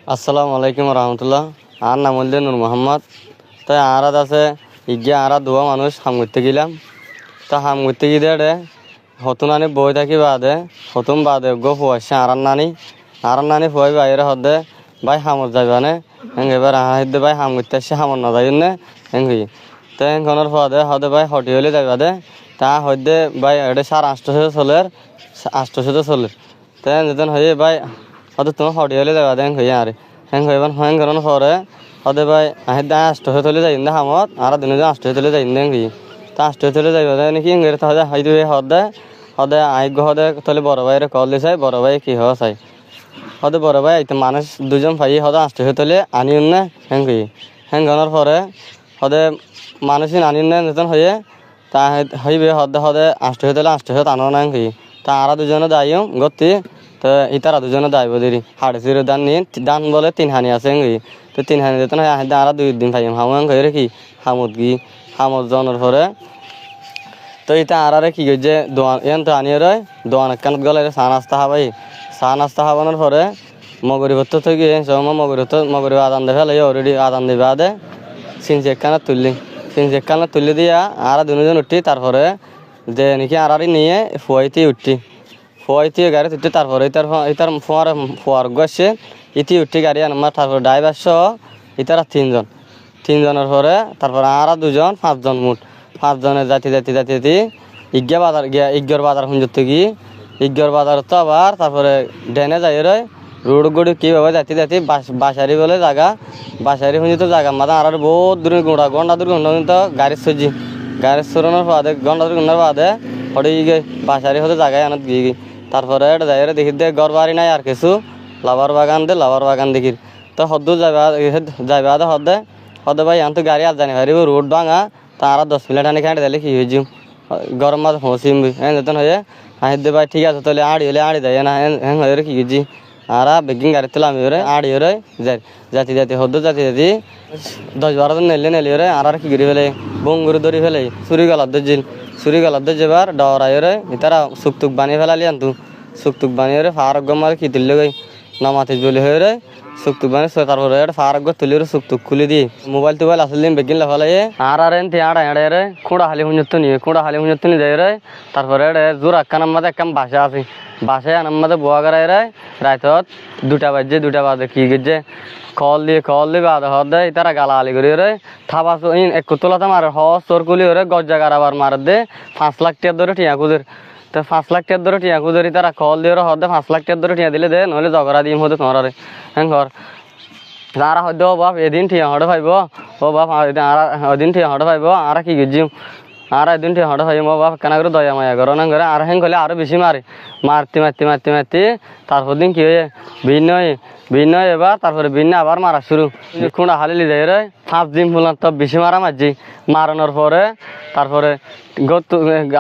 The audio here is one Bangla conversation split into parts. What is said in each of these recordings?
আসসালামু আলাইকুম রহমতুল্লাহ। আর নাম হল নূর মোহাম্মদ। তাই আরাত আছে ইগিয়ে আরা দুয়া মানুষ হাম করতে গেলাম। তা হাম করতে গিয়ে হতুন আনি বই থাকি বাদে হতুন বাদে গো ফুয়াইছে আরার নানি ফুয়াই বাইরে হদে ভাই হামত যাইবানে এবার হাইদে ভাই হাম করতে আসছে হামত না যাই নে হেঙ্গি তো হেঙ্গনের ফুয়াদে হদে ভাই হটি হলে যাইবা দে তা হইদে ভাই এটা 850 চলে 800 চলে তাই যেতেন হয়ে ভাই হয়তো তোমার হটি হলে যাবা দে হয়ে আরে হ্যাং হইবান হ্যাং করার পরে হদে ভাই আহিদে 800 চলে যাই দে হামত আর দিনে 800 চলে যাই দে হেঙ্গি তা 800 চলে যাইবা দে নাকি হেঙ্গের হদে হইদে হদে হদে আইগ হদে তাহলে বড় ভাইয়ের কল দিছাই বড় ভাই কি হওয়া চাই হদে বড় ভাই আইতে মানুষ দুজন ভাই হদে 800 তোলে আনিউন না হেঙ্গি হ্যাঙ্গনের পরে হদে মানুষ আনিউন না যেতেন হয়ে তা হইবে হদে হদে 800 তোলে 800 আনো না হেঙ্গি তা আরা দুজনে দাইও গতি তো ইতারা দুজনে দাইব দেরি হাড়ে চিরে দান নিয়ে দান বলে 3 হানি আছে হেঙ্গি তো 3 হানি যেতেন হয় আহিদে আরা 2 দিন ভাই হামুয়াং হয়ে রেখি হামুদ গি হামদ জনের পরে তো এটা আরারে কি যে দোয়ান এন তো আনিয়ে রয় দোয়ান কানত গলে চা নাস্তা খাবাই চা নাস্তা খাবানোর পরে মগরি ভত্ত থেকে মগরি আদান দে ফেলে অলরেডি আদান দিবে আদে সিনচেক কানা তুলি দিয়া আরা দুজন উঠি তারপরে যে নাকি আরারি নিয়ে ফুয়াইতে গাড়ি উঠি তারপরে ইতার ফোয়ার গেছে ইতি উঠি গাড়ি আনমার তারপরে ড্রাইভার সহ ইতারা 3জনের পরে তারপরে আরা 2জন 5জন মুঠ 5জনে যাতে ইজ্ঞা বাজার গিয়া ইজ্ঞর বাজার হুঁজত গিয়ে ইজ্ঞর বাজার তো আবার তারপরে ডেনে যাই রয় রোড গড়ি কীভাবে যাতে বাসারি বলে জায়গা বাসারি হুঁজিত জায়গা মাথা আর বহুত দূর ঘন্টা কিন্তু গাড়ির সরানোর বাদে ঘন্টা 2 ঘন্টার বাদে হটে গিয়ে বাসারি হতে জায়গায় আনত গিয়ে তারপরে যাই দেখি দে ঘর বাড়ি নাই আর কিছু লাভার বাগান দেখি তো হদ্দু যাইবা হদে ভাই এখন তো গাড়ি আর জানি পারিব রোড ভাঙা তারা 10 মিনিট আনি খাঁটে দিলে কি হয়ে গরম মাছ পৌঁছিম হ্যাঁ যেতেন হয়ে দে ভাই ঠিক আছে তাহলে আড়ি হলে আড়ি দেয় না হ্যাঁ হয়ে কি গেছি আর বেগিং গাড়ি তুলে আমি ওরে আড়ি ওরে জাতি হদ্দু জাতি 10-12 জন নেলি ওরে আর কি করি ফেলে বঙ্গুর ধরি ফেলে চুরি গলার যাবার ডরাই ওরে তারা সুকতুক বানিয়ে ফেলালি আনতু সুকতুক বানিয়ে ওরে ফারক গমার কি তুললে গই নামাতে বলি হয়ে রে সুকতুক বানিয়ে তারপরে ফারক তুলি ওরে সুকতুক খুলে দিয়ে মোবাইল আসলে বেগিন লাফালাই আর এনতে আড়ে রে খুঁড়া হালি হুঁজত নিয়ে যাই রে তারপরে জোর আক্কান আমাদের একখান বাসা আছে বাসায় আমাদের বোয়া গড়াই রে রাতত 2টা বাজে কি গেছে কল দিয়ে বাদে হদে তারা গালাগালি করি রে থাবা এক তোলাতে মারে চোর কুলি রে গজ্জা গারাবার মার দে 5 লাখ টাকা ধরে টিয়া কুদের তো 5 লাখ টাকা ধরে টিয়া কুদের তারা কল দিয়ে হদে 5 লাখ টাকা ধরে টিয়া দিলে দে নহলে ঝগড়া দিম হতে তোমার রে হ্যাঁ ঘর তারা হয়তো ও বাপ এদিন ঠিয়া হটে পাইব ও বাপ ওদিন ঠিয়া হটে পাইব আর কি গেছিম আর এদিন ঠিয়া হটে পাইব ও বাপ কেনা করে দয়া মায়া করো না করে আর হ্যাঁ করলে আরো বেশি মারতে তারপর দিন কি হয়ে ভিন্ন এবার তারপরে ভিন্ন আবার মারা শুরু খুঁড়া হালিলি যায় রে 5 দিন ফুলার তো বেশি মারছি মারানোর পরে তারপরে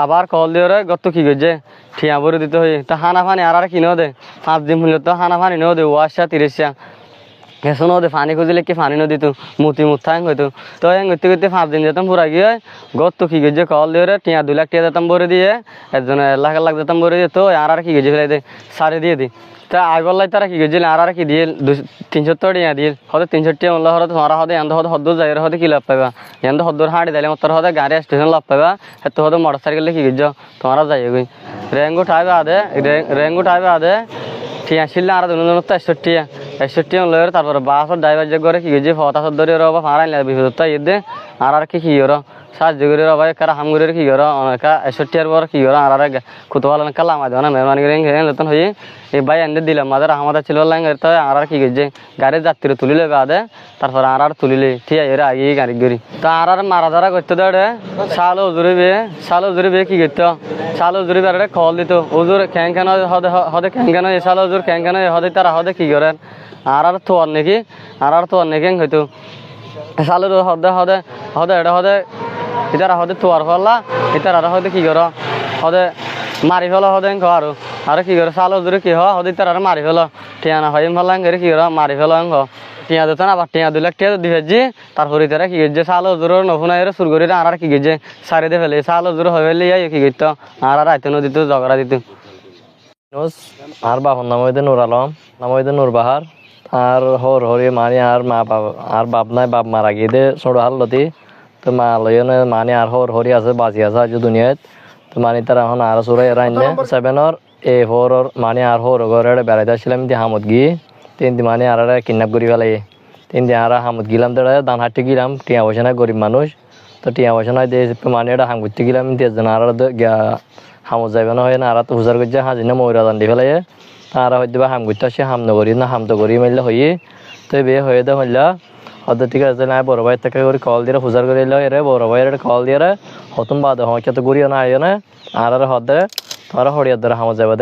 আবার কল দিয়ে রে গত কি গেছে ঠিয়া ভরে দিতে হয়ে তা হানা ফানি আর কিনেও দে 5 দিন ফুলে তো হানা ফানি নেও দে 30 হেসো নদে পানি খুঁজলে কি পানি নদী তো মুতি মুথাং হয়তো তো করতে 5 দিন যেতাম পুরা গিয়ে গত কি গেছে কল দিয়ে টিয়া 2 লাখ টাকা যেতাম ভরে দিয়ে একজন 1 লাখ যেতাম ভরে দিয়ে তো আর কি গেছে ফেলে দে সারে দিয়ে দি তা আগলাই তারা কি গেছিল আর কি দিয়ে 370 টাকা দিয়ে হয়তো 300 টাকা মূল্য হতো তোমার হতে হদ্দ যাই হতে কি লাভ পাইবা হদ্দর হাঁড়ি দিলে মতো হতে গাড়ি স্টেশন লাভ পাইবা এত হতে মোটর সাইকেলে কি গেছ তোমারা যাই গই রেঙ্গু ঠাইবে আদে ঠিয়া ছিললে আর 61 লয়ের তারপরে বাসর ড্রাইভার যে করে কি গেছে ফতাসর ধরে রবা ফাড়াই বিপদতা ইদে আর কি গর সাহায্য করে রবা কারা হাম করে কি গর অনেকা 61 পর কি গর আর কুতওয়ালা কালা মা দেনা মেহমানি করে নতুন হয়ে এই ভাই এনে দিলাম মাদার আমাদের ছিল লাইন তো আর কি গেছে গাড়ি যাত্রী তুলিলে বাদে তারপরে আর তুলিলে ঠিক এর আগে গাড়ি গড়ি তো আর মারা ধারা করতে দেড়ে সালো জুড়িবে কি করতো সালো জুড়িবে আর কল দিত ওজুর খ্যাং হদে খ্যাং সালো ওজুর খ্যাং হদে তারা হদে কি করেন আর তোয়ার নাকি হয়তো সালুর হদে ইতারা হদে তোয়ার ফলা ইতার আর হদে কি কর হদে মারি ফেলো হদে আর কি করে সালো জুড়ে কি হদে তার আর মারি ফেলো টিয়ানা হয় ফেলা কি কর মারি ফেলো টিয়া দিত না আবার টিয়া 2 লাখ টাকা দিয়েছি তারপরে তারা কি গেছে সালো জোর নফুনা সুর করে আর কি গেছে সারি দিয়ে ফেলে সালো জোর হয়ে ফেলে কি করতো আর আইতো নদীত ঝগড়া দিত আর বাবার নাম হইতে নূর আলম নাম হইতে নূর বাহার আর হর হরি মানে আর মা বাপ আর বাপ নাই, বাপ মারা গিয়ে দে ছোট হাল্লতি। তো মা লইনে মানে আর হর হরি আছে বাঁচি আছে আজ দুনিয়াত। তো মানে তারা এখন আর চোরাই রাইনে 7 A4 মানে আর হর ঘরে বেড়াইতে আসছিলাম হামত গিয়ে 3 মানে আর কিডন্যাপ করি ফেলাই 3 আর হামত গেলাম তো দান হাঁটতে গেলাম টিয়া পয়সা নাই গরিব মানুষ। তো টিয়া পয়সা নাই দিয়ে মানে এটা হাম করতে গেলাম 3 আর হামত যাবে না হয় না আর তো হুজার করছে হাজিনা ময়রা দান্ডি ফেলাই তারা হয়তো বা হাম করতে আসছে হাম নগরী না হাম তো করি মারলে হয়ে তো বিয়ে হয়ে দে হইলা হয়তো ঠিক আছে না বড় ভাই থেকে করে কল দিয়ে হুজার করে এলো এরে বড় ভাইয়ের কল দিয়ে হতুম বাদ হয় তো ঘুরিও না আইও না আর হদে তারা হরিয়ার দ্বারা হামত যাবে